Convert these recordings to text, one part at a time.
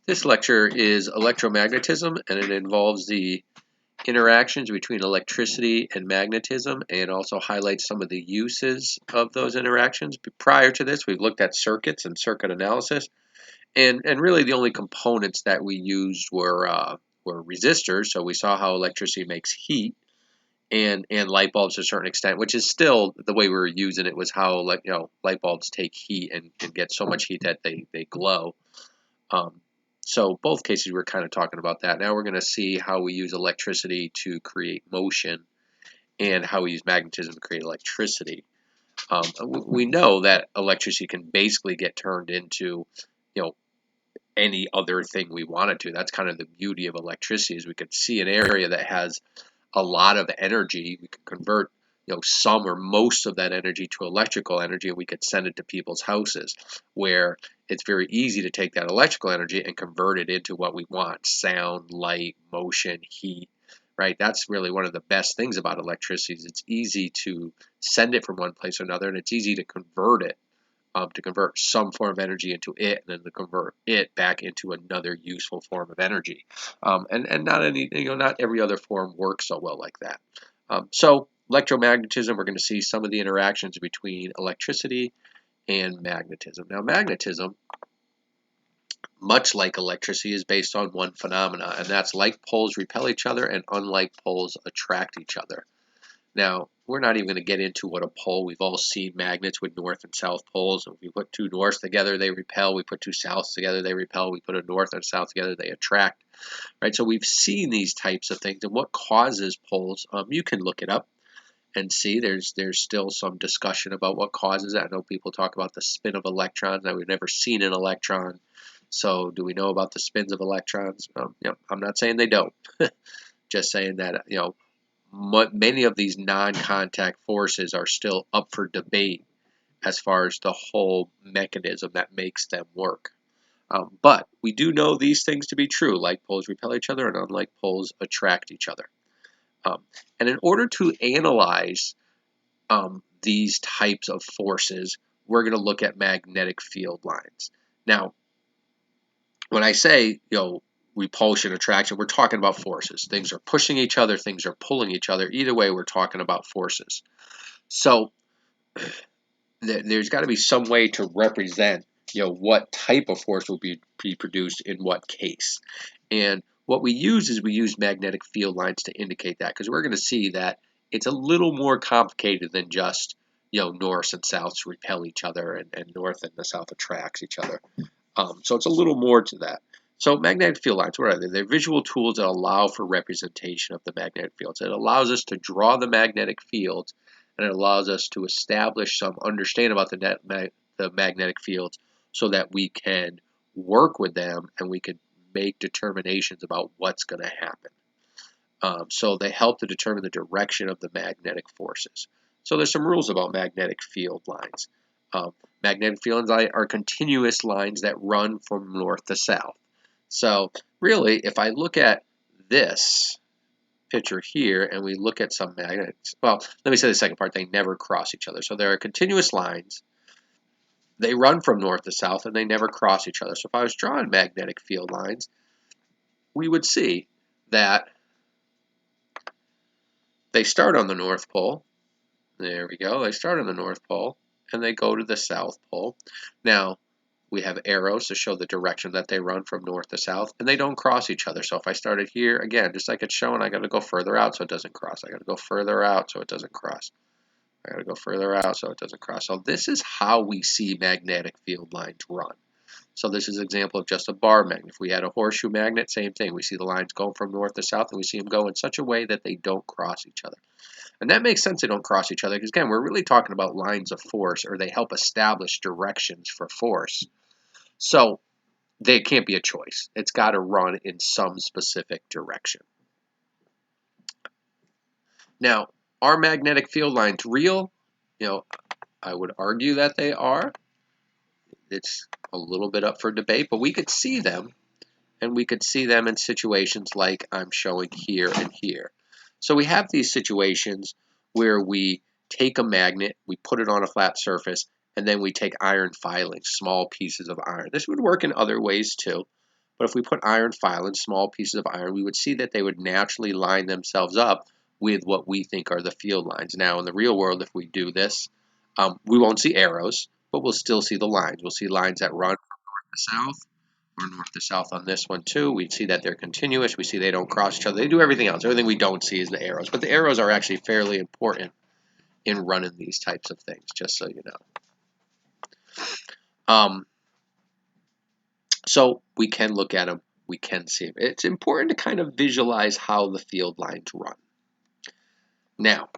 This lecture is electromagnetism, and it involves the interactions between electricity and magnetism, and also highlights some of the uses of those interactions. Prior to this, we've looked at circuits and circuit analysis, and really the only components that we used were resistors. So we saw how electricity makes heat, and light bulbs to a certain extent, which is still the way we were using it, was how light bulbs take heat and get so much heat that they glow. So both cases we're kind of talking about that. Now we're going to see how we use electricity to create motion and how we use magnetism to create electricity. We know that electricity can basically get turned into, any other thing we wanted to. That's kind of the beauty of electricity, is we could see an area that has a lot of energy. We could convert some or most of that energy to electrical energy, and we could send it to people's houses, where it's very easy to take that electrical energy and convert it into what we want: sound, light, motion, heat, right? That's really one of the best things about electricity, is it's easy to send it from one place to another, and it's easy to convert it, to convert some form of energy into it, and then to convert it back into another useful form of energy. And not every other form works so well like that. So electromagnetism, we're going to see some of the interactions between electricity and magnetism. Now, magnetism, much like electricity, is based on one phenomena, and that's like poles repel each other and unlike poles attract each other. Now, we're not even going to get into what a pole. We've all seen magnets with north and south poles. If we put two norths together, they repel. We put two souths together, they repel. We put a north and a south together, they attract. Right? So we've seen these types of things. And what causes poles? You can look it up and see. There's still some discussion about what causes it. I know people talk about the spin of electrons. Now, we've never seen an electron. So do we know about the spins of electrons? I'm not saying they don't. Just saying that, many of these non-contact forces are still up for debate as far as the whole mechanism that makes them work. But we do know these things to be true. Like poles repel each other and unlike poles attract each other. And in order to analyze these types of forces, we're going to look at magnetic field lines. Now, when I say, repulsion, attraction, we're talking about forces. Things are pushing each other, things are pulling each other. Either way, we're talking about forces. So there's got to be some way to represent, what type of force will be produced in what case. And what we use is we use magnetic field lines to indicate that, because we're going to see that it's a little more complicated than just, norths and souths repel each other and north and the south attracts each other. So it's a little more to that. So magnetic field lines, what are they? They're visual tools that allow for representation of the magnetic fields. It allows us to draw the magnetic fields, and it allows us to establish some understanding about the magnetic fields, so that we can work with them and we can make determinations about what's going to happen. So they help to determine the direction of the magnetic forces. So there's some rules about magnetic field lines. Magnetic field lines are continuous lines that run from north to south. So really, if I look at this picture here and we look at some magnets, well, let me say the second part, they never cross each other. So there are continuous lines. They run from north to south and they never cross each other. So if I was drawing magnetic field lines, we would see that they start on the North Pole. There we go. They start on the North Pole and they go to the South Pole. Now, we have arrows to show the direction that they run from north to south, and they don't cross each other. So if I started here, again, just like it's showing, I got to go further out so it doesn't cross. I got to go further out so it doesn't cross. I got to go further out so it doesn't cross. So this is how we see magnetic field lines run. So this is an example of just a bar magnet. If we had a horseshoe magnet, same thing. We see the lines going from north to south, and we see them go in such a way that they don't cross each other. And that makes sense they don't cross each other, because again, we're really talking about lines of force, or they help establish directions for force. So they can't be a choice. It's got to run in some specific direction. Now, are magnetic field lines real? I would argue that they are. It's a little bit up for debate, but we could see them, and we could see them in situations like I'm showing here and here. So we have these situations where we take a magnet, we put it on a flat surface, and then we take iron filings, small pieces of iron. This would work in other ways too, But if we put iron filings, small pieces of iron, we would see that they would naturally line themselves up with what we think are the field lines. Now, in the real world, if we do this, we won't see arrows, but we'll still see the lines. We'll see lines that run from north to south, or north to south on this one too. We see that they're continuous. We see they don't cross each other. They do everything else. Everything we don't see is the arrows. But the arrows are actually fairly important in running these types of things, just so you know. So we can look at them. We can see them. It's important to kind of visualize how the field lines run. Now,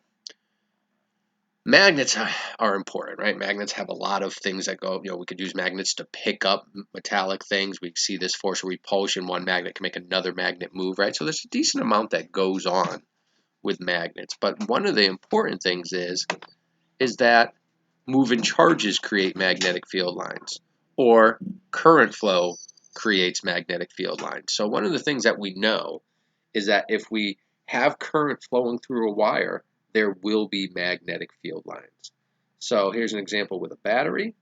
magnets are important, right? Magnets have a lot of things that go, we could use magnets to pick up metallic things. We see this force of repulsion. One magnet can make another magnet move, right? So there's a decent amount that goes on with magnets. But one of the important things is that moving charges create magnetic field lines, or current flow creates magnetic field lines. So one of the things that we know is that if we have current flowing through a wire, there will be magnetic field lines. So here's an example with a battery.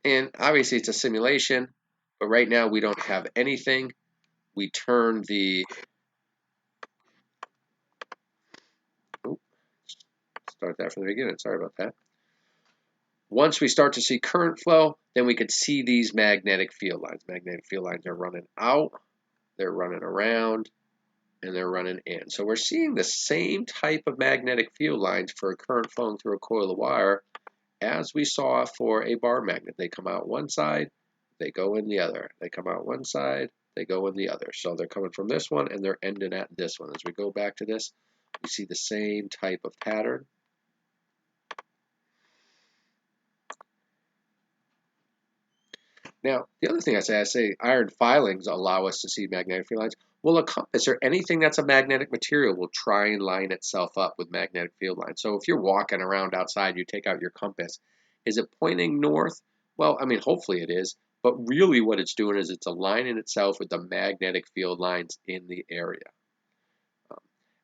And obviously it's a simulation, but right now we don't have anything. We turn the, start that from the beginning, sorry about that. Once we start to see current flow, then we could see these magnetic field lines. Magnetic field lines are running out, they're running around, and they're running in. So we're seeing the same type of magnetic field lines for a current flowing through a coil of wire as we saw for a bar magnet. They come out one side, they go in the other. They come out one side, they go in the other. So they're coming from this one and they're ending at this one. As we go back to this, we see the same type of pattern. Now, the other thing I say iron filings allow us to see magnetic field lines. Well, a compass or anything that's a magnetic material will try and line itself up with magnetic field lines. So if you're walking around outside, you take out your compass, is it pointing north? Well, I mean, hopefully it is, but really what it's doing is it's aligning itself with the magnetic field lines in the area.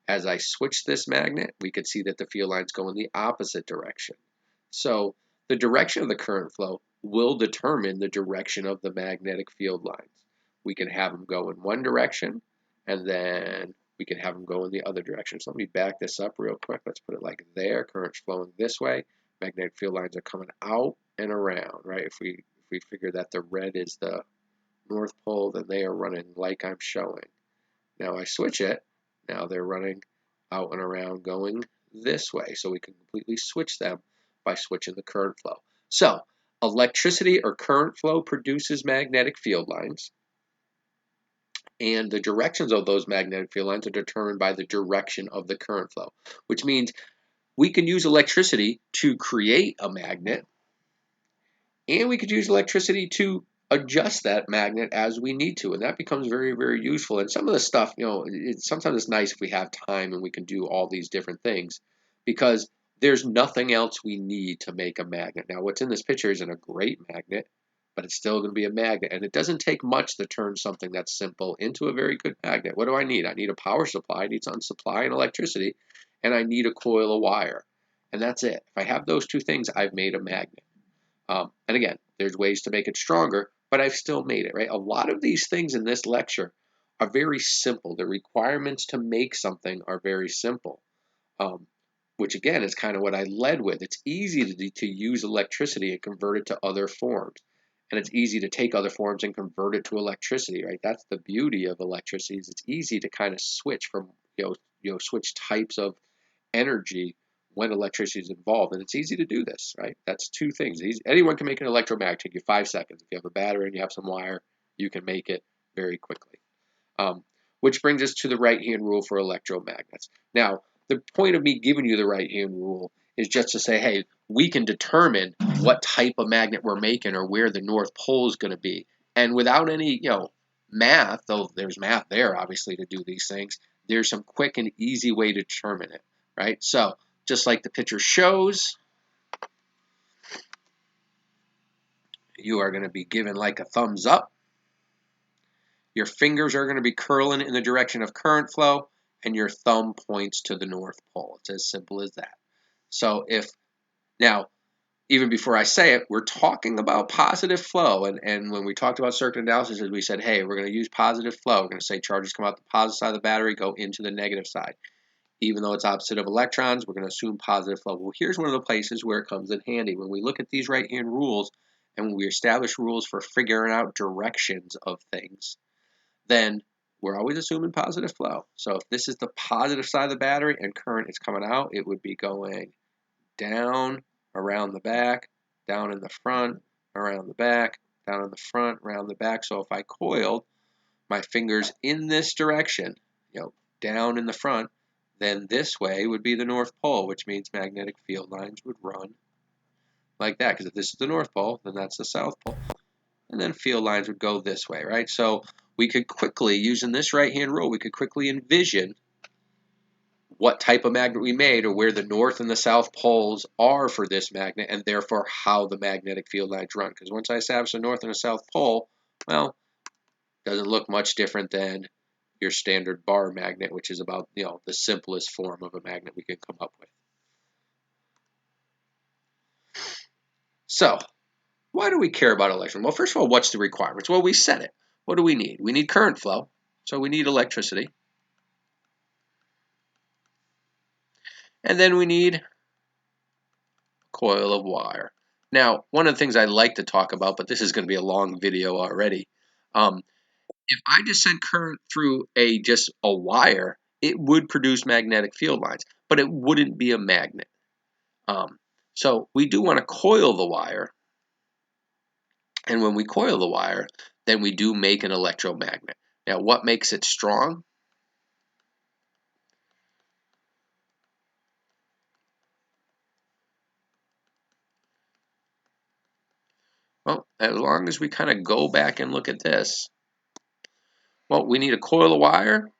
As I switch this magnet, we could see that the field lines go in the opposite direction. So the direction of the current flow will determine the direction of the magnetic field lines. We can have them go in one direction, and then we can have them go in the other direction. So let me back this up real quick. Let's put it like there. Current's flowing this way. Magnetic field lines are coming out and around, right? If we figure that the red is the North Pole, then they are running like I'm showing. Now I switch it. Now they're running out and around going this way. So we can completely switch them by switching the current flow. So electricity or current flow produces magnetic field lines. And the directions of those magnetic field lines are determined by the direction of the current flow, which means we can use electricity to create a magnet, and we could use electricity to adjust that magnet as we need to, and that becomes very, very useful. And some of the stuff, sometimes it's nice if we have time and we can do all these different things, because there's nothing else we need to make a magnet. Now, what's in this picture isn't a great magnet, but it's still going to be a magnet, and it doesn't take much to turn something that's simple into a very good magnet. What do I need? I need a power supply, I need some supply and electricity, and I need a coil of wire, and that's it. If I have those two things, I've made a magnet. And again, there's ways to make it stronger, but I've still made it, right? A lot of these things in this lecture are very simple. The requirements to make something are very simple, which again is kind of what I led with. It's easy to use electricity and convert it to other forms. And it's easy to take other forms and convert it to electricity, right? That's the beauty of electricity, is it's easy to kind of switch from, switch types of energy when electricity is involved, and it's easy to do this, right? That's two things. Anyone can make an electromagnet. Take you 5 seconds. If you have a battery and you have some wire, you can make it very quickly. Which brings us to the right-hand rule for electromagnets. Now, the point of me giving you the right-hand rule is just to say, hey, we can determine what type of magnet we're making or where the North Pole is going to be. And without any, math, though there's math there, obviously, to do these things, there's some quick and easy way to determine it, right? So, just like the picture shows, you are going to be given like a thumbs up. Your fingers are going to be curling in the direction of current flow, and your thumb points to the North Pole. It's as simple as that. So if Now, even before I say it, we're talking about positive flow. And when we talked about circuit analysis, we said, hey, we're going to use positive flow. We're going to say charges come out the positive side of the battery, go into the negative side. Even though it's opposite of electrons, we're going to assume positive flow. Well, here's one of the places where it comes in handy. When we look at these right-hand rules and when we establish rules for figuring out directions of things, then we're always assuming positive flow. So if this is the positive side of the battery and current is coming out, it would be going down, around the back, down in the front, around the back, down in the front, around the back. So if I coiled my fingers in this direction, down in the front, then this way would be the North Pole, which means magnetic field lines would run like that. Because if this is the North Pole, then that's the South Pole. And then field lines would go this way, right? So we could quickly, using this right-hand rule, we could quickly envision what type of magnet we made or where the north and the south poles are for this magnet and therefore how the magnetic field lines run. Because once I establish a north and a south pole, well, it doesn't look much different than your standard bar magnet, which is about the simplest form of a magnet we can come up with. So why do we care about electrons? Well, first of all, what's the requirements? Well, we said it. What do we need? We need current flow, so we need electricity. And then we need a coil of wire. Now, one of the things I like to talk about, but this is going to be a long video already, if I just sent current through just a wire, it would produce magnetic field lines, but it wouldn't be a magnet. So we do want to coil the wire, and when we coil the wire, then we do make an electromagnet. Now, what makes it strong? Well, as long as we kind of go back and look at this, well, we need a coil of wire,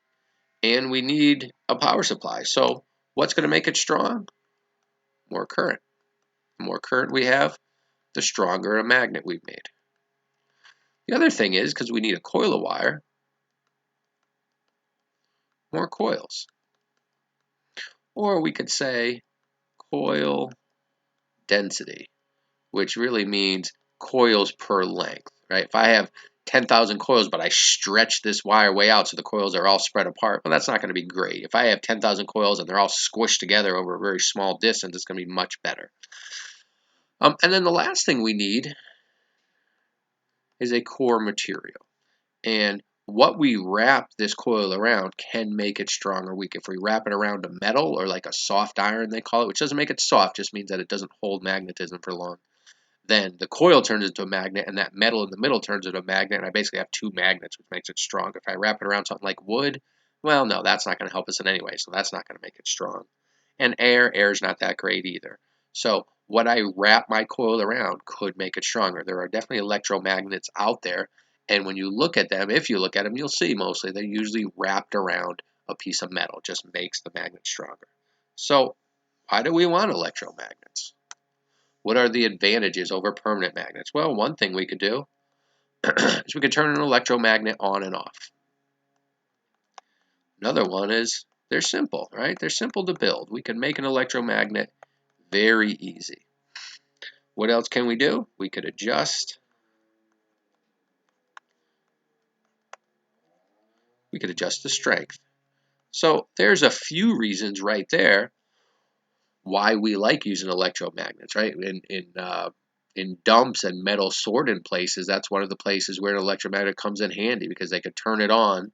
and we need a power supply. So what's going to make it strong? More current. The more current we have, the stronger a magnet we've made. The other thing is, because we need a coil of wire, more coils. Or we could say coil density, which really means coils per length, right? If I have 10,000 coils, but I stretch this wire way out so the coils are all spread apart, well, that's not going to be great. If I have 10,000 coils and they're all squished together over a very small distance, it's going to be much better. And then the last thing we need is a core material. And what we wrap this coil around can make it strong or weak. If we wrap it around a metal or like a soft iron, they call it, which doesn't make it soft, just means that it doesn't hold magnetism for long, then the coil turns into a magnet, and that metal in the middle turns into a magnet, and I basically have two magnets, which makes it strong. If I wrap it around something like wood, well, no, that's not going to help us in any way, so that's not going to make it strong. And air is not that great either. So what I wrap my coil around could make it stronger. There are definitely electromagnets out there, and when you look at them, if you look at them, you'll see mostly they're usually wrapped around a piece of metal. It just makes the magnet stronger. So why do we want electromagnets? What are the advantages over permanent magnets? Well, one thing we could do is we could turn an electromagnet on and off. Another one is they're simple, right? They're simple to build. We can make an electromagnet very easy. What else can we do? We could adjust. We could adjust the strength. So there's a few reasons right there why we like using electromagnets, right? In dumps and metal sorting places, that's one of the places where an electromagnet comes in handy because they can turn it on.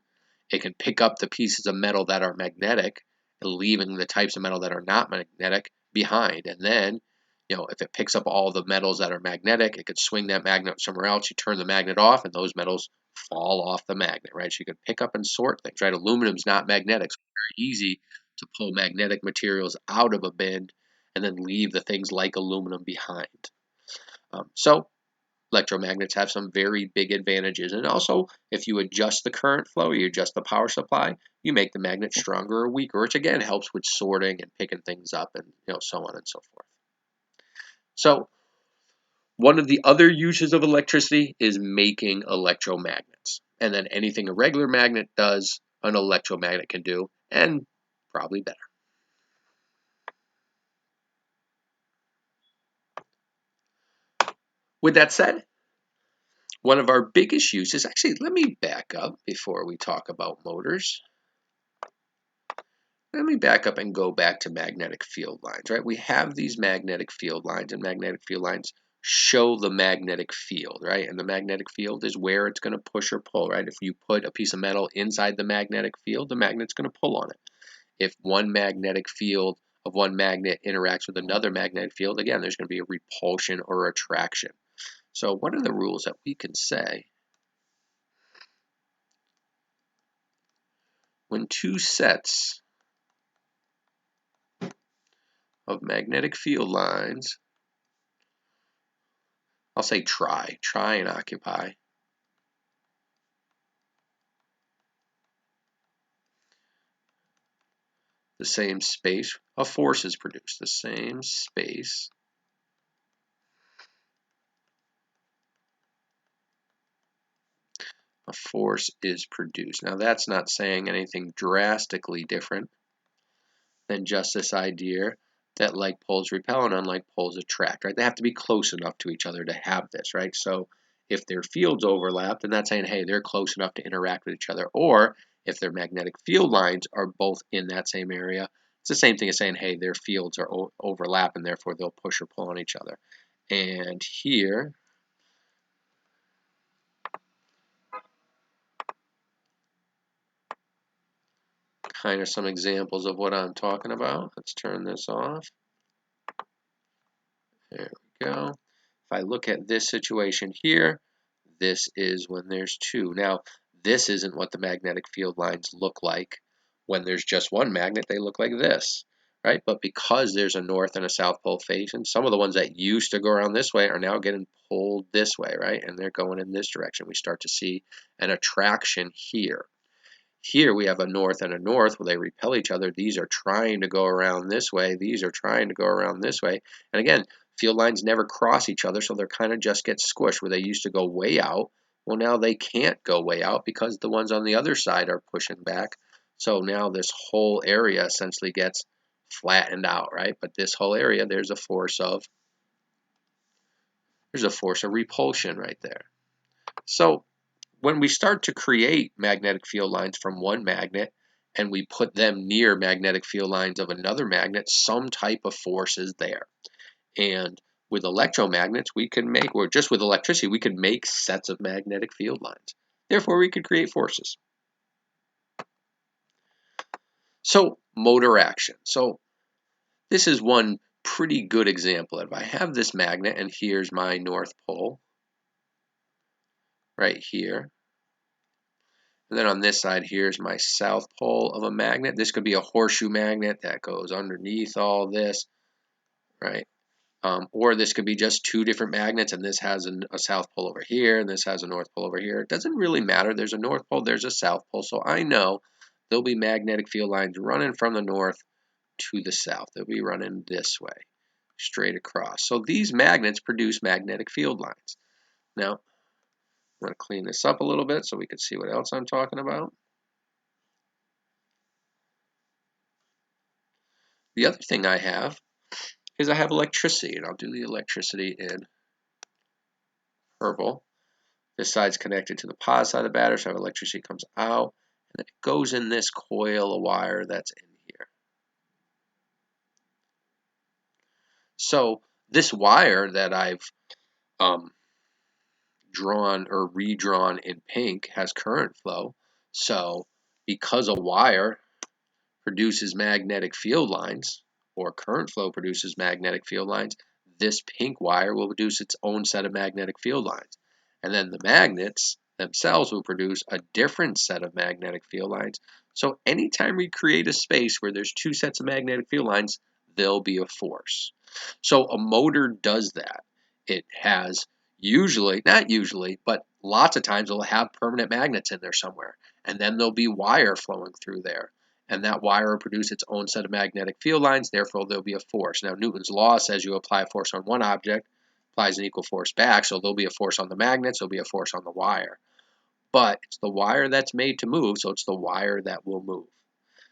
It can pick up the pieces of metal that are magnetic, leaving the types of metal that are not magnetic behind. And then, if it picks up all the metals that are magnetic, it could swing that magnet somewhere else. You turn the magnet off, and those metals fall off the magnet, right? So you can pick up and sort things, right? Aluminum's not magnetic, so it's very easy to pull magnetic materials out of a bin and then leave the things like aluminum behind. So electromagnets have some very big advantages. And also, if you adjust the current flow, you adjust the power supply, you make the magnet stronger or weaker, which again helps with sorting and picking things up and so on and so forth. So one of the other uses of electricity is making electromagnets. And then anything a regular magnet does, an electromagnet can do, and probably better. With that said, one of our biggest uses, actually, let me back up before we talk about motors. Let me back up and go back to magnetic field lines, right? We have these magnetic field lines, and magnetic field lines show the magnetic field, right? And the magnetic field is where it's going to push or pull, right? If you put a piece of metal inside the magnetic field, the magnet's going to pull on it. If one magnetic field of one magnet interacts with another magnetic field, again, there's going to be a repulsion or attraction. So what are the rules that we can say when two sets of magnetic field lines, I'll say try and occupy the same space, a force is produced. The same space a force is produced. Now that's not saying anything drastically different than just this idea that like poles repel and unlike poles attract, right? They have to be close enough to each other to have this, right? So if their fields overlap, then that's saying, hey, they're close enough to interact with each other. Or if their magnetic field lines are both in that same area, it's the same thing as saying, hey, their fields are overlap and therefore they'll push or pull on each other. And here, kind of some examples of what I'm talking about. Let's turn this off. There we go. If I look at this situation here, this is when there's two. Now, this isn't what the magnetic field lines look like when there's just one magnet. They look like this, right? But because there's a north and a south pole phase, and some of the ones that used to go around this way are now getting pulled this way, right? And they're going in this direction. We start to see an attraction here. Here we have a north and a north where they repel each other. These are trying to go around this way. These are trying to go around this way. And again, field lines never cross each other, so they're kind of just get squished. Where they used to go way out, well, now they can't go way out because the ones on the other side are pushing back. So now this whole area essentially gets flattened out, right? But this whole area, there's a force of repulsion right there. So when we start to create magnetic field lines from one magnet and we put them near magnetic field lines of another magnet, some type of force is there. And with electromagnets, we can make, or just with electricity, we could make sets of magnetic field lines. Therefore, we could create forces. So, motor action. So, this is one pretty good example. If I have this magnet and here's my north pole right here, and then on this side, here's my south pole of a magnet. This could be a horseshoe magnet that goes underneath all this, right? Or this could be just two different magnets, and this has a south pole over here, and this has a north pole over here. It doesn't really matter. There's a north pole, there's a south pole, so I know there'll be magnetic field lines running from the north to the south. They'll be running this way, straight across. So these magnets produce magnetic field lines. Now, I'm going to clean this up a little bit so we can see what else I'm talking about. The other thing I have is I have electricity, and I'll do the electricity in purple. This side's connected to the positive side of the battery, so electricity comes out, and it goes in this coil of wire that's in here. So this wire that I've drawn or redrawn in pink has current flow. So because a wire produces magnetic field lines, or current flow produces magnetic field lines, this pink wire will produce its own set of magnetic field lines. And then the magnets themselves will produce a different set of magnetic field lines. So anytime we create a space where there's two sets of magnetic field lines, there'll be a force. So a motor does that. It has usually, not usually, but lots of times it'll have permanent magnets in there somewhere. And then there'll be wire flowing through there. And that wire will produce its own set of magnetic field lines, therefore there'll be a force. Now Newton's law says you apply a force on one object, applies an equal force back, so there'll be a force on the magnets, there'll be a force on the wire. But it's the wire that's made to move, so it's the wire that will move.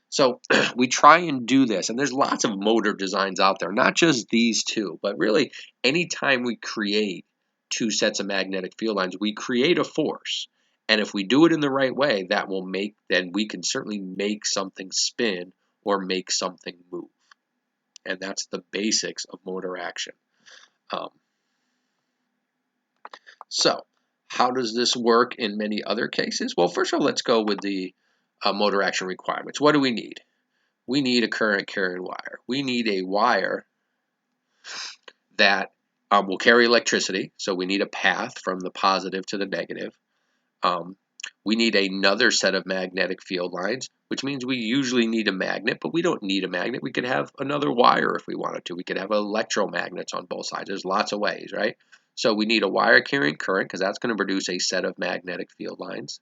So we try and do this, and there's lots of motor designs out there, not just these two, but really anytime we create two sets of magnetic field lines, we create a force. And if we do it in the right way, then we can certainly make something spin or make something move. And that's the basics of motor action. So how does this work in many other cases? Well, first of all, let's go with the motor action requirements. What do we need? We need a current carrying wire. We need a wire that will carry electricity. So we need a path from the positive to the negative. We need another set of magnetic field lines, which means we usually need a magnet, but we don't need a magnet. We could have another wire if we wanted to. We could have electromagnets on both sides. There's lots of ways, right? So we need a wire carrying current because that's going to produce a set of magnetic field lines.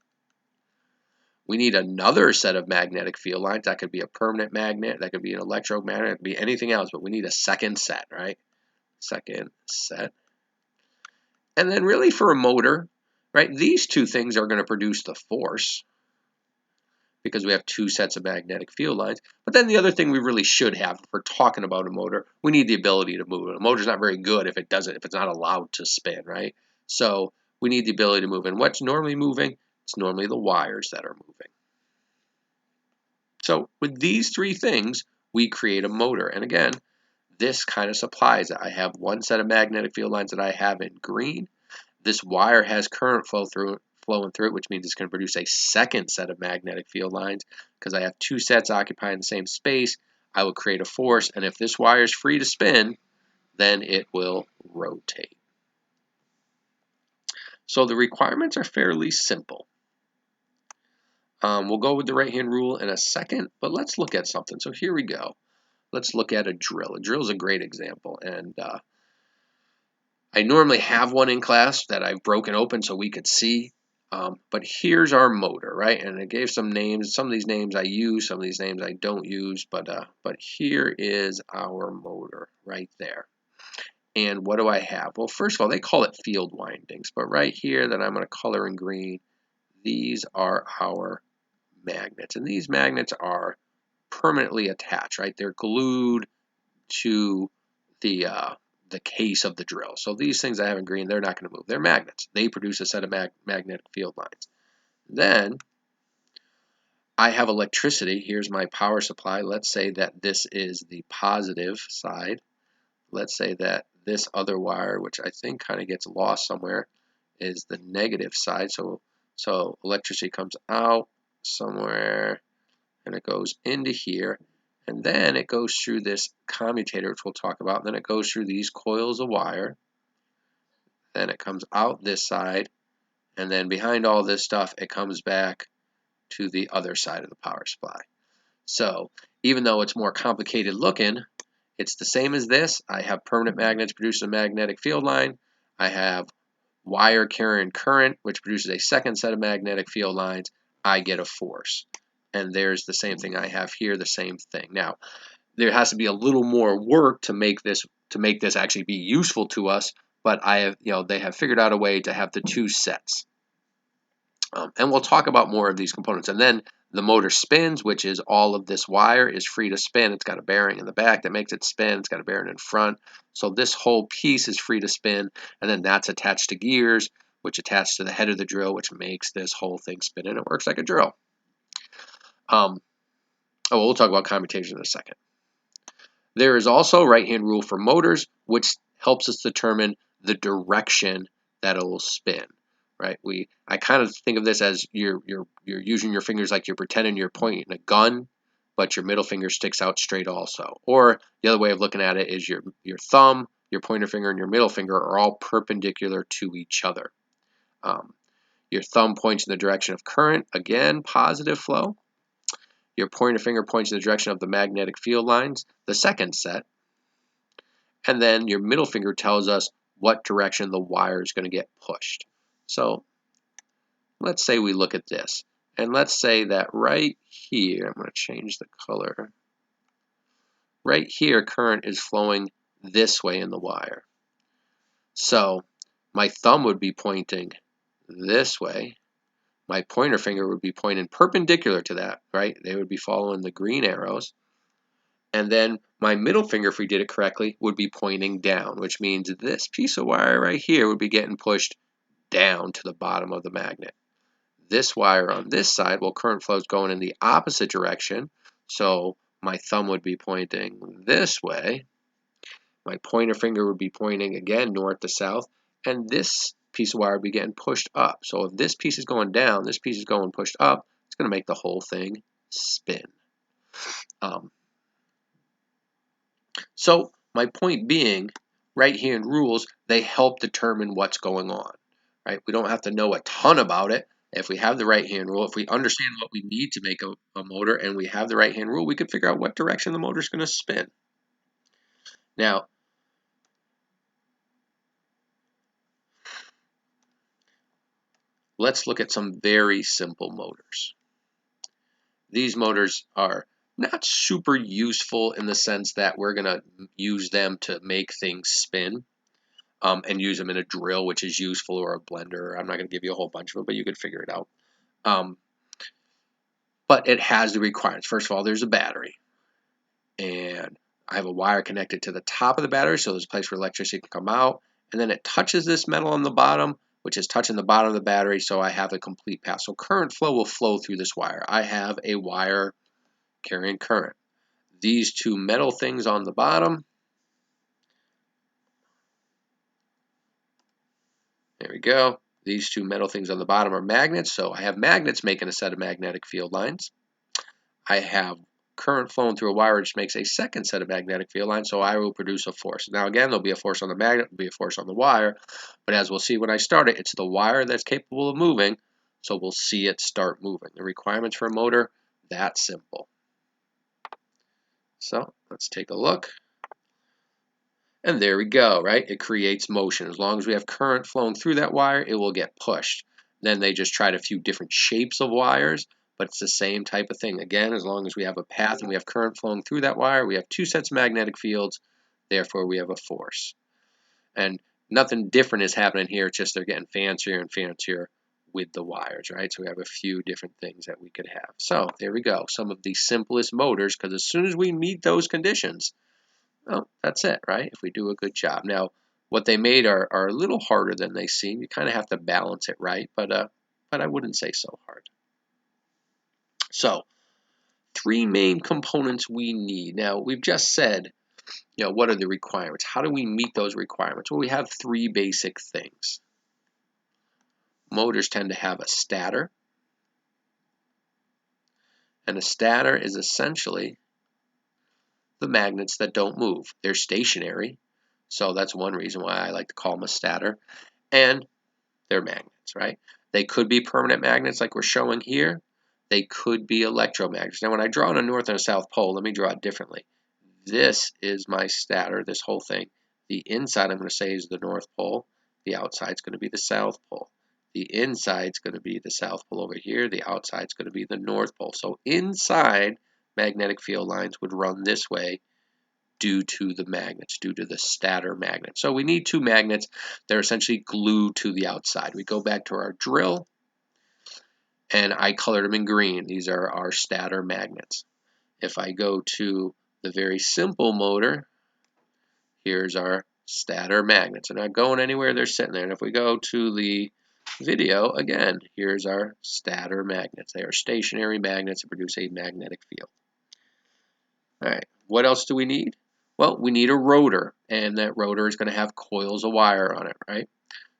We need another set of magnetic field lines. That could be a permanent magnet. That could be an electromagnet. It could be anything else, but we need a second set, right? Second set. And then really for a motor, right, these two things are going to produce the force because we have two sets of magnetic field lines. But then the other thing we really should have, if we're talking about a motor, we need the ability to move it. A motor's not very good if it's not allowed to spin, right? So we need the ability to move. And what's normally moving? It's normally the wires that are moving. So with these three things, we create a motor. And again, this kind of supplies it. I have one set of magnetic field lines that I have in green. This wire has current flowing through it, which means it's going to produce a second set of magnetic field lines. Because I have two sets occupying the same space, I will create a force. And if this wire is free to spin, then it will rotate. So the requirements are fairly simple. We'll go with the right-hand rule in a second, but let's look at something. So here we go. Let's look at a drill. A drill is a great example, and I normally have one in class that I've broken open so we could see. But here's our motor, right? And it gave some names. Some of these names I use, some of these names I don't use. But here is our motor right there. And what do I have? Well, first of all, they call it field windings. But right here that I'm going to color in green, these are our magnets. And these magnets are permanently attached, right? They're glued to the case of the drill. So these things I have in green, they're not going to move. They're magnets. They produce a set of magnetic field lines. Then I have electricity. Here's my power supply. Let's say that this is the positive side. Let's say that this other wire, which I think kind of gets lost somewhere, is the negative side. So electricity comes out somewhere and it goes into here. And then it goes through this commutator, which we'll talk about. And then it goes through these coils of wire. Then it comes out this side. And then behind all this stuff, it comes back to the other side of the power supply. So even though it's more complicated looking, it's the same as this. I have permanent magnets producing a magnetic field line. I have wire carrying current, which produces a second set of magnetic field lines. I get a force. And there's the same thing I have here, the same thing. Now, there has to be a little more work to make this actually be useful to us, but they have figured out a way to have the two sets. And we'll talk about more of these components. And then the motor spins, which is all of this wire is free to spin. It's got a bearing in the back that makes it spin. It's got a bearing in front. So this whole piece is free to spin. And then that's attached to gears, which attach to the head of the drill, which makes this whole thing spin. And it works like a drill. We'll talk about commutation in a second. There is also right-hand rule for motors, which helps us determine the direction that it will spin. Right? I kind of think of this as you're using your fingers like you're pretending you're pointing a gun, but your middle finger sticks out straight also. Or the other way of looking at it is your thumb, your pointer finger, and your middle finger are all perpendicular to each other. Your thumb points in the direction of current, again, positive flow. Your pointer finger points in the direction of the magnetic field lines, the second set. And then your middle finger tells us what direction the wire is going to get pushed. So let's say we look at this. And let's say that right here, I'm going to change the color. Right here, current is flowing this way in the wire. So my thumb would be pointing this way. My pointer finger would be pointing perpendicular to that, right? They would be following the green arrows. And then my middle finger, if we did it correctly, would be pointing down, which means this piece of wire right here would be getting pushed down to the bottom of the magnet. This wire on this side, well, current flow is going in the opposite direction, so my thumb would be pointing this way. My pointer finger would be pointing again north to south, and this piece of wire would be getting pushed up. So if this piece is going down, this piece is going pushed up, it's going to make the whole thing spin. So my point being, right-hand rules, they help determine what's going on. Right? We don't have to know a ton about it. If we have the right-hand rule, if we understand what we need to make a motor and we have the right-hand rule, we can figure out what direction the motor is going to spin. Now, let's look at some very simple motors. These motors are not super useful in the sense that we're going to use them to make things spin and use them in a drill, which is useful, or a blender. I'm not going to give you a whole bunch of it, but you could figure it out. But it has the requirements. First of all, there's a battery. And I have a wire connected to the top of the battery, so there's a place where electricity can come out. And then it touches this metal on the bottom, which is touching the bottom of the battery, so I have a complete path. So current flow will flow through this wire. I have a wire carrying current. These two metal things on the bottom, there we go. These two metal things on the bottom are magnets, so I have magnets making a set of magnetic field lines. I have current flowing through a wire, which makes a second set of magnetic field lines, so I will produce a force. Now again, there'll be a force on the magnet, there'll be a force on the wire, but as we'll see when I start it, it's the wire that's capable of moving, so we'll see it start moving. The requirements for a motor, that simple. So let's take a look. And there we go, right? It creates motion. As long as we have current flowing through that wire, it will get pushed. Then they just tried a few different shapes of wires, but it's the same type of thing. Again, as long as we have a path and we have current flowing through that wire, we have two sets of magnetic fields, therefore we have a force. And nothing different is happening here, it's just they're getting fancier and fancier with the wires, right? So we have a few different things that we could have. So there we go, some of the simplest motors, because as soon as we meet those conditions, well, that's it, right? If we do a good job. Now, what they made are a little harder than they seem. You kind of have to balance it right, but I wouldn't say so hard. So, three main components we need. Now, we've just said, what are the requirements? How do we meet those requirements? Well, we have three basic things. Motors tend to have a stator, and a stator is essentially the magnets that don't move. They're stationary, so that's one reason why I like to call them a stator, and they're magnets, right? They could be permanent magnets like we're showing here. They could be electromagnets. Now, when I draw on a north and a south pole, let me draw it differently. This is my stator, this whole thing. The inside, I'm going to say, is the north pole. The outside is going to be the south pole. The inside is going to be the south pole over here. The outside is going to be the north pole. So inside, magnetic field lines would run this way due to the magnets, due to the stator magnet. So we need two magnets. They're essentially glued to the outside. We go back to our drill, and I colored them in green. These are our stator magnets. If I go to the very simple motor, here's our stator magnets. They're not going anywhere, they're sitting there. And if we go to the video, again, here's our stator magnets. They are stationary magnets that produce a magnetic field. All right, what else do we need? Well, we need a rotor, and that rotor is going to have coils of wire on it, right?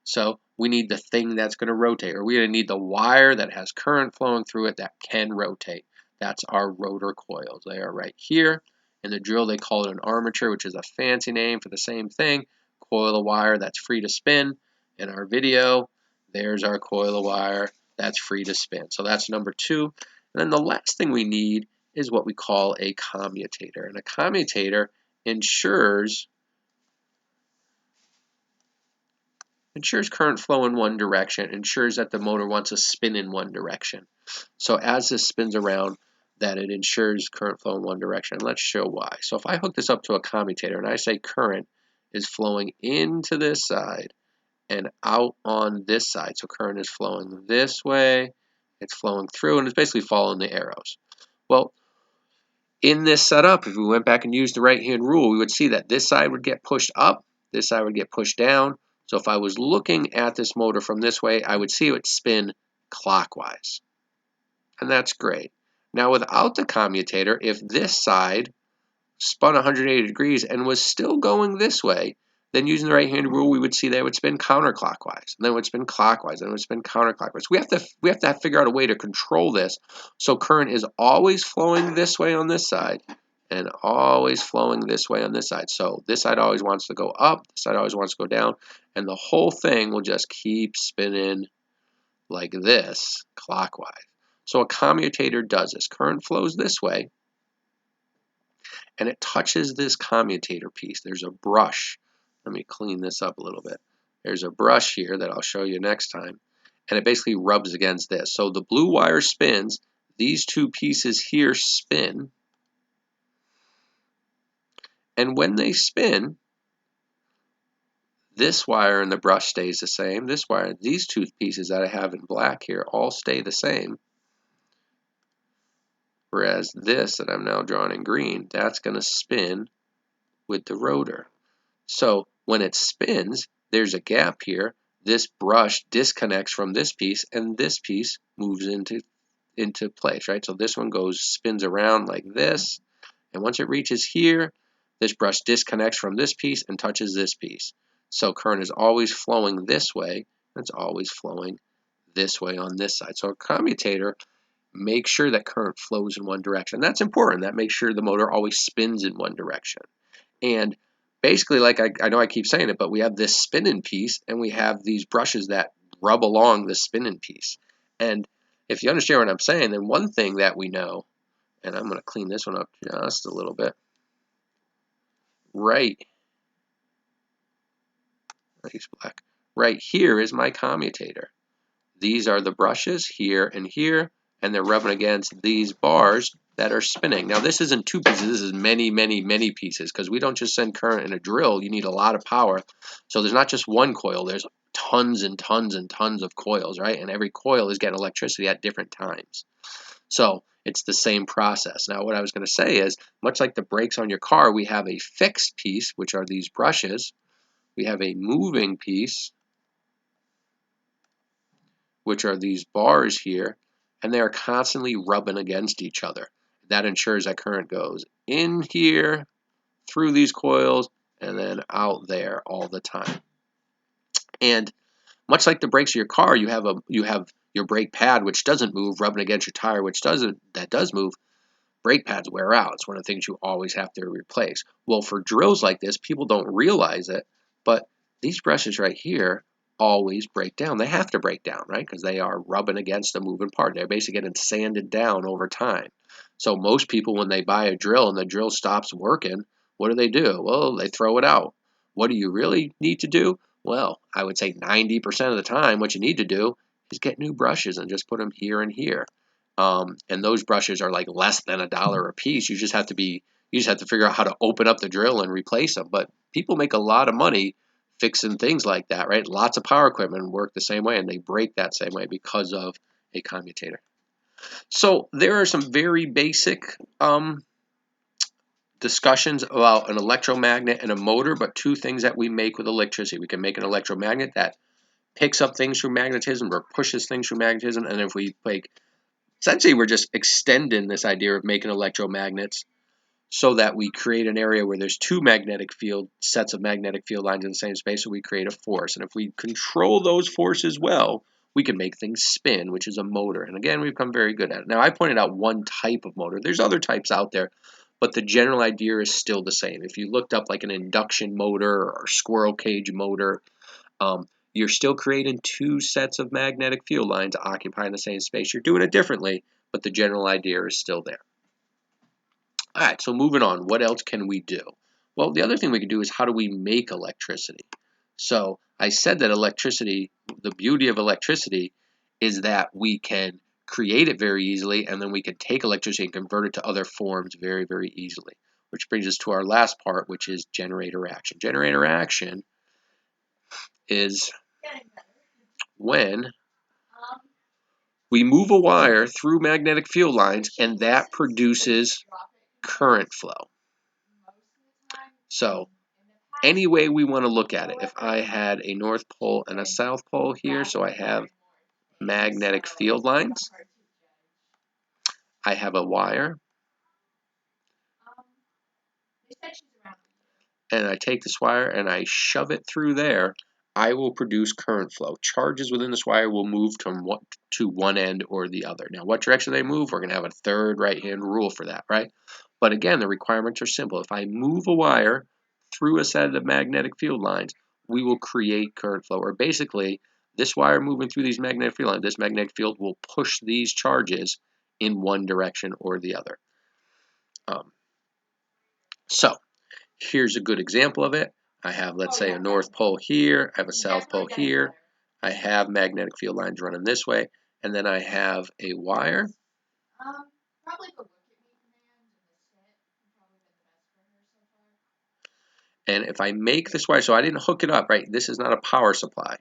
So we need the thing that's going to rotate, or we're going to need the wire that has current flowing through it that can rotate. That's our rotor coils. They are right here. In the drill, they call it an armature, which is a fancy name for the same thing. Coil of wire that's free to spin. In our video, there's our coil of wire that's free to spin. So that's number two. And then the last thing we need is what we call a commutator. And a commutator ensures current flow in one direction, ensures that the motor wants to spin in one direction. So as this spins around, that it ensures current flow in one direction. Let's show why. So if I hook this up to a commutator and I say current is flowing into this side and out on this side, so current is flowing this way, it's flowing through, and it's basically following the arrows. Well, in this setup, if we went back and used the right-hand rule, we would see that this side would get pushed up, this side would get pushed down. So if I was looking at this motor from this way, I would see it would spin clockwise. And that's great. Now without the commutator, if this side spun 180 degrees and was still going this way, then using the right-hand rule, we would see that it would spin counterclockwise, and then it would spin clockwise, and it would spin counterclockwise. We have to figure out a way to control this so current is always flowing this way on this side and always flowing this way on this side. So this side always wants to go up, this side always wants to go down, and the whole thing will just keep spinning like this, clockwise. So a commutator does this. Current flows this way, and it touches this commutator piece. There's a brush. Let me clean this up a little bit. There's a brush here that I'll show you next time, and it basically rubs against this. So the blue wire spins, these two pieces here spin, and when they spin, this wire and the brush stays the same. This wire, these two pieces that I have in black here all stay the same. Whereas this that I'm now drawing in green, that's going to spin with the rotor. So when it spins, there's a gap here. This brush disconnects from this piece, and this piece moves into place, right? So this one spins around like this, and once it reaches here, this brush disconnects from this piece and touches this piece. So current is always flowing this way, and it's always flowing this way on this side. So a commutator makes sure that current flows in one direction. That's important. That makes sure the motor always spins in one direction. And basically, like I know I keep saying it, but we have this spinning piece, and we have these brushes that rub along the spinning piece. And if you understand what I'm saying, then one thing that we know, and I'm going to clean this one up just a little bit, right here is my commutator. These are the brushes here and here, and they're rubbing against these bars that are spinning. Now this isn't two pieces, this is many, many, many pieces, because we don't just send current in a drill, you need a lot of power. So there's not just one coil, there's tons and tons and tons of coils, right? And every coil is getting electricity at different times. So it's the same process. Now what I was going to say is, much like the brakes on your car, we have a fixed piece, which are these brushes. We have a moving piece, which are these bars here, and they are constantly rubbing against each other. That ensures that current goes in here, through these coils, and then out there all the time. And much like the brakes of your car, you have your brake pad, which doesn't move, rubbing against your tire, that does move. Brake pads wear out. It's one of the things you always have to replace. Well, for drills like this, people don't realize it, but these brushes right here always break down. They have to break down, right? Because they are rubbing against the moving part. They're basically getting sanded down over time. So most people, when they buy a drill and the drill stops working, what do? Well, they throw it out. What do you really need to do? Well, I would say 90% of the time, what you need to do is get new brushes and just put them here and here. And those brushes are like less than $1 a piece. You just have to figure out how to open up the drill and replace them. But people make a lot of money fixing things like that, right? Lots of power equipment work the same way, and they break that same way because of a commutator. So there are some very basic discussions about an electromagnet and a motor, but two things that we make with electricity. We can make an electromagnet that picks up things through magnetism or pushes things through magnetism, and if we make essentially, we're just extending this idea of making electromagnets so that we create an area where there's two sets of magnetic field lines in the same space, so we create a force. And if we control those forces well, we can make things spin, which is a motor. And again, we've become very good at it. Now, I pointed out one type of motor. There's other types out there, but the general idea is still the same. If you looked up like an induction motor or squirrel cage motor, you're still creating two sets of magnetic field lines occupying the same space. You're doing it differently, but the general idea is still there. All right, so moving on, what else can we do? Well, the other thing we can do is how do we make electricity? So I said that electricity, the beauty of electricity is that we can create it very easily, and then we can take electricity and convert it to other forms very, very easily. Which brings us to our last part, which is generator action. Generator action is when we move a wire through magnetic field lines, and that produces current flow. So any way we want to look at it, if I had a North Pole and a South Pole here, so I have magnetic field lines, I have a wire, and I take this wire and I shove it through there, I will produce current flow. Charges within this wire will move to one end or the other. Now, what direction they move, we're going to have a third right-hand rule for that, right? But again, the requirements are simple. If I move a wire through a set of magnetic field lines, we will create current flow. Or basically, this wire moving through these magnetic field lines, this magnetic field will push these charges in one direction or the other. So here's a good example of it. I have, let's say, a North Pole here. I have a South Pole here. I have magnetic field lines running this way. And then I have a wire. And if I make this wire, so I didn't hook it up, right? This is not a power supply,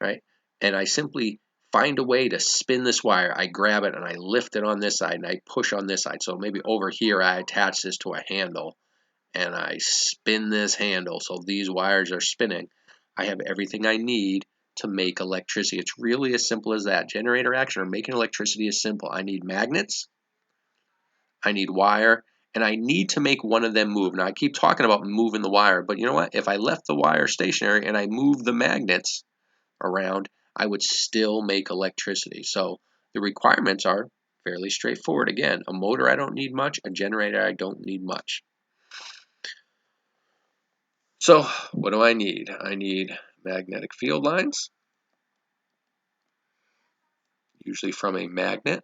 right? And I simply find a way to spin this wire. I grab it and I lift it on this side and I push on this side. So maybe over here I attach this to a handle and I spin this handle so these wires are spinning. I have everything I need to make electricity. It's really as simple as that. Generator action or making electricity is simple. I need magnets, I need wire, and I need to make one of them move. Now I keep talking about moving the wire, but you know what? If I left the wire stationary and I moved the magnets around, I would still make electricity. So the requirements are fairly straightforward. Again, a motor I don't need much, a generator I don't need much. So what do I need? I need magnetic field lines, usually from a magnet,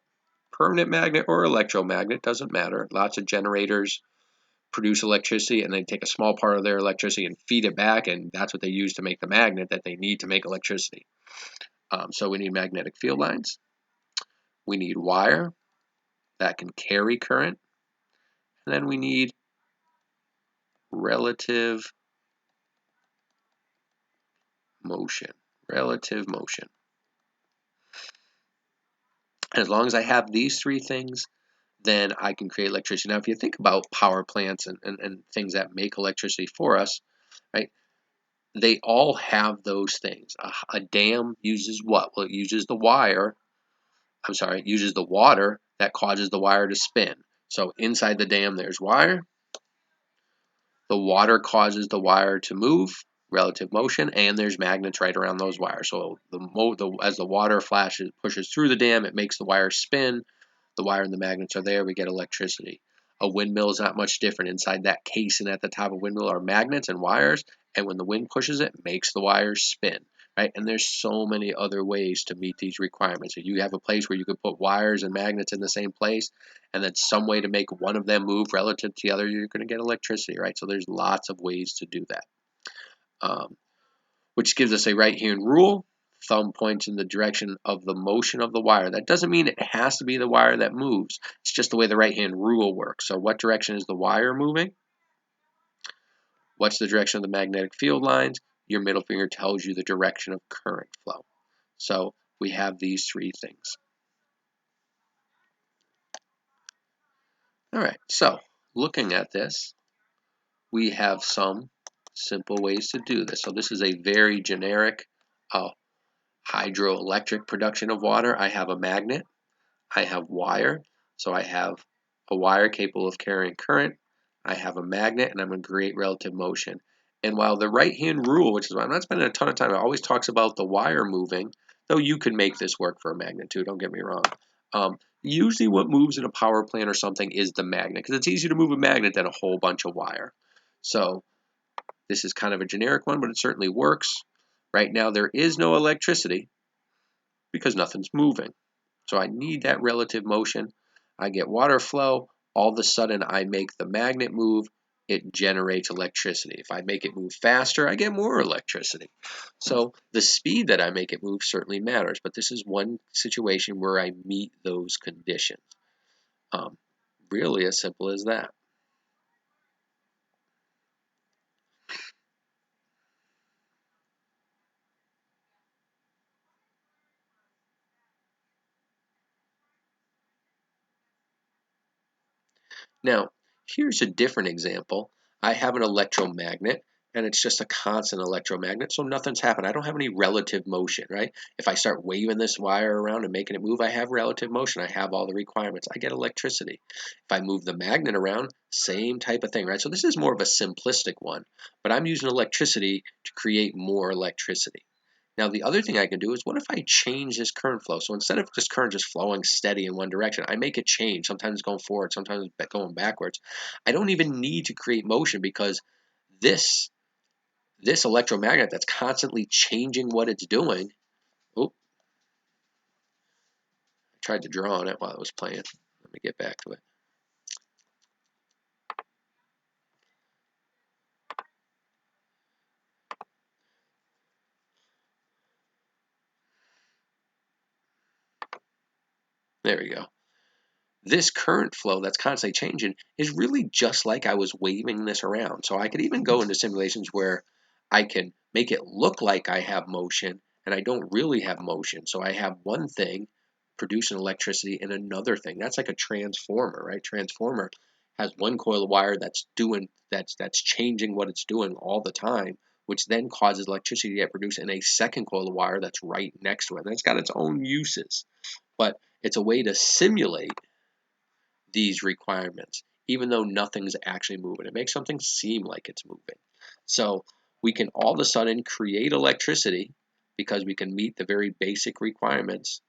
permanent magnet or electromagnet, doesn't matter. Lots of generators produce electricity and they take a small part of their electricity and feed it back, and that's what they use to make the magnet that they need to make electricity. So we need magnetic field lines. We need wire that can carry current. And then we need relative motion. Relative motion. And as long as I have these three things, then I can create electricity. Now, if you think about power plants and things that make electricity for us, right, they all have those things. A dam uses what? Well, it uses the wire, it uses the water that causes the wire to spin. So inside the dam, there's wire. The water causes the wire to move, relative motion, and there's magnets right around those wires. So as the water pushes through the dam, it makes the wire spin. The wire and the magnets are there, we get electricity. A windmill is not much different. Inside that casing at the top of a windmill are magnets and wires, and when the wind pushes it, it makes the wires spin, right? And there's so many other ways to meet these requirements. If you have a place where you could put wires and magnets in the same place, and then some way to make one of them move relative to the other, you're going to get electricity, right? So there's lots of ways to do that, which gives us a right-hand rule. Thumb points in the direction of the motion of the wire. That doesn't mean it has to be the wire that moves. It's just the way the right-hand rule works. So what direction is the wire moving? What's the direction of the magnetic field lines? Your middle finger tells you the direction of current flow. So we have these three things. All right, so looking at this, we have some simple ways to do this. So this is a very generic hydroelectric production of water. I have a magnet, I have wire, so I have a wire capable of carrying current, I have a magnet, and I'm going to create relative motion. And while the right-hand rule, which is why I'm not spending a ton of time, it always talks about the wire moving, though you can make this work for a magnet too, don't get me wrong. Usually what moves in a power plant or something is the magnet, because it's easier to move a magnet than a whole bunch of wire. So this is kind of a generic one, but it certainly works. Right now there is no electricity because nothing's moving. So I need that relative motion. I get water flow. All of a sudden I make the magnet move. It generates electricity. If I make it move faster, I get more electricity. So the speed that I make it move certainly matters, but this is one situation where I meet those conditions. Really as simple as that. Now, here's a different example. I have an electromagnet, and it's just a constant electromagnet, so nothing's happened. I don't have any relative motion, right? If I start waving this wire around and making it move, I have relative motion. I have all the requirements. I get electricity. If I move the magnet around, same type of thing, right? So this is more of a simplistic one, but I'm using electricity to create more electricity. Now, the other thing I can do is, what if I change this current flow? So instead of this current just flowing steady in one direction, I make it change, sometimes going forward, sometimes going backwards. I don't even need to create motion, because this, this electromagnet that's constantly changing what it's doing. Oh, I tried to draw on it while I was playing. Let me get back to it. There we go. This current flow that's constantly changing is really just like I was waving this around. So I could even go into simulations where I can make it look like I have motion and I don't really have motion. So I have one thing producing electricity and another thing. That's like a transformer, right? Transformer has one coil of wire that's changing what it's doing all the time, which then causes electricity to get produced in a second coil of wire that's right next to it. And it's got its own uses, but it's a way to simulate these requirements, even though nothing's actually moving. It makes something seem like it's moving. So we can all of a sudden create electricity because we can meet the very basic requirements,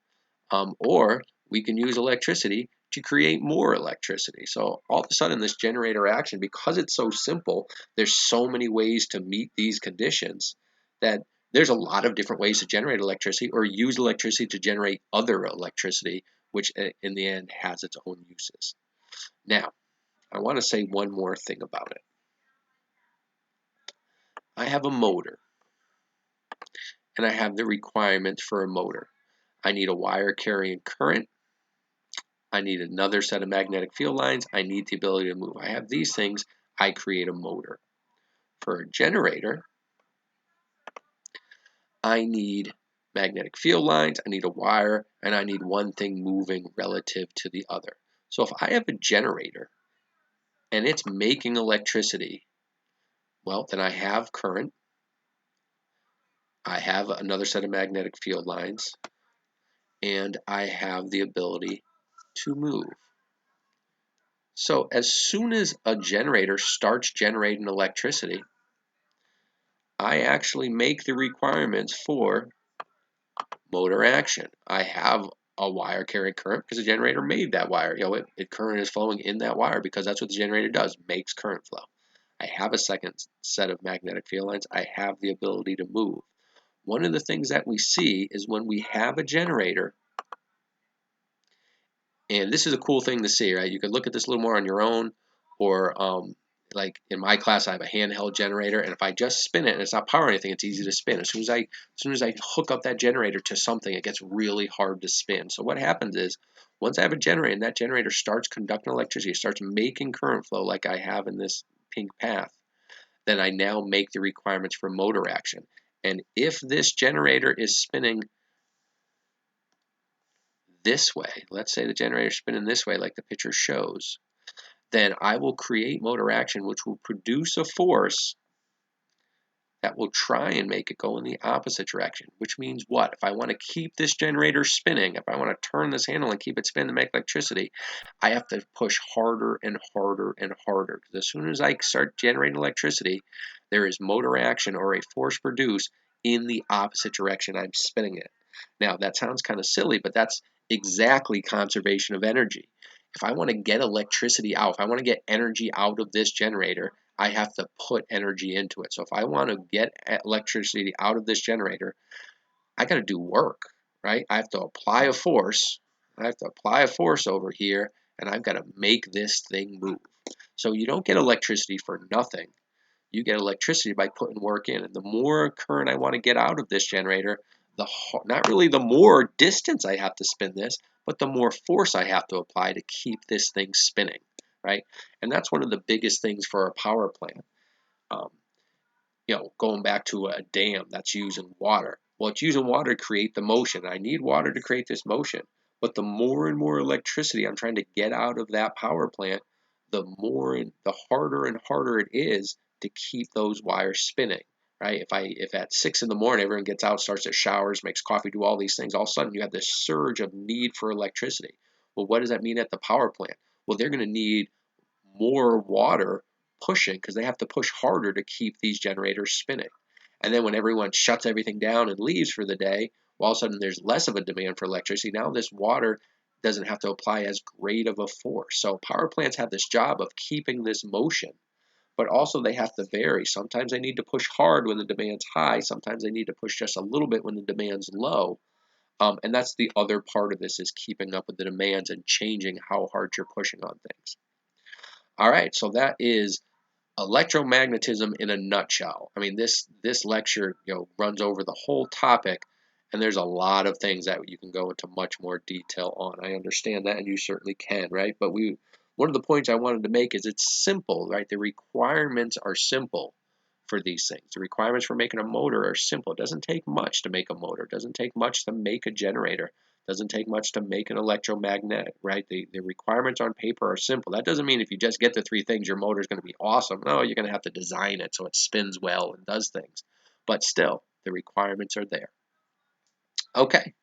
or we can use electricity to create more electricity. So all of a sudden, this generator action, because it's so simple, there's so many ways to meet these conditions that there's a lot of different ways to generate electricity or use electricity to generate other electricity, which in the end has its own uses. Now, I want to say one more thing about it. I have a motor, and I have the requirements for a motor. I need a wire carrying current. I need another set of magnetic field lines. I need the ability to move. I have these things. I create a motor. For a generator, I need magnetic field lines, I need a wire, and I need one thing moving relative to the other. So if I have a generator and it's making electricity, well, then I have current. I have another set of magnetic field lines, and I have the ability to move. So as soon as a generator starts generating electricity, I actually make the requirements for motor action. I have a wire carrying current because the generator made that wire. Current is flowing in that wire because that's what the generator does, makes current flow. I have a second set of magnetic field lines. I have the ability to move. One of the things that we see is when we have a generator, and this is a cool thing to see, right? You can look at this a little more on your own, or like in my class, I have a handheld generator, and if I just spin it and it's not powering anything, it's easy to spin. As soon as I hook up that generator to something, it gets really hard to spin. So what happens is, once I have a generator and that generator starts conducting electricity, starts making current flow like I have in this pink path, then I now make the requirements for motor action. And if this generator is spinning this way, let's say the generator is spinning this way like the picture shows, then I will create motor action, which will produce a force that will try and make it go in the opposite direction, which means what? If I want to keep this generator spinning, if I want to turn this handle and keep it spinning to make electricity, I have to push harder and harder and harder. Because as soon as I start generating electricity, there is motor action or a force produced in the opposite direction I'm spinning it. Now, that sounds kind of silly, but that's exactly conservation of energy. If I want to get electricity out, if I want to get energy out of this generator, I have to put energy into it. So if I want to get electricity out of this generator, I got to do work, right? I have to apply a force. I have to apply a force over here, and I've got to make this thing move. So you don't get electricity for nothing. You get electricity by putting work in. And the more current I want to get out of this generator, not really the more distance I have to spin this, but the more force I have to apply to keep this thing spinning, right? And that's one of the biggest things for a power plant. Um, Going back to a dam that's using water. Well, it's using water to create the motion. I need water to create this motion. But the more and more electricity I'm trying to get out of that power plant, the harder and harder it is to keep those wires spinning, right? If at 6 in the morning everyone gets out, starts their showers, makes coffee, do all these things, all of a sudden you have this surge of need for electricity. Well, what does that mean at the power plant? Well, they're going to need more water pushing because they have to push harder to keep these generators spinning. And then when everyone shuts everything down and leaves for the day, well, all of a sudden there's less of a demand for electricity. Now this water doesn't have to apply as great of a force. So power plants have this job of keeping this motion, but also they have to vary. Sometimes they need to push hard when the demand's high. Sometimes they need to push just a little bit when the demand's low. And that's the other part of this, is keeping up with the demands and changing how hard you're pushing on things. All right, so that is electromagnetism in a nutshell. I mean, this lecture, runs over the whole topic, and there's a lot of things that you can go into much more detail on. I understand that, and you certainly can, right? But one of the points I wanted to make is it's simple, right? The requirements are simple for these things. The requirements for making a motor are simple. It doesn't take much to make a motor. It doesn't take much to make a generator. It doesn't take much to make an electromagnet, right? The requirements on paper are simple. That doesn't mean if you just get the three things, your motor is going to be awesome. No, you're going to have to design it so it spins well and does things. But still, the requirements are there. Okay,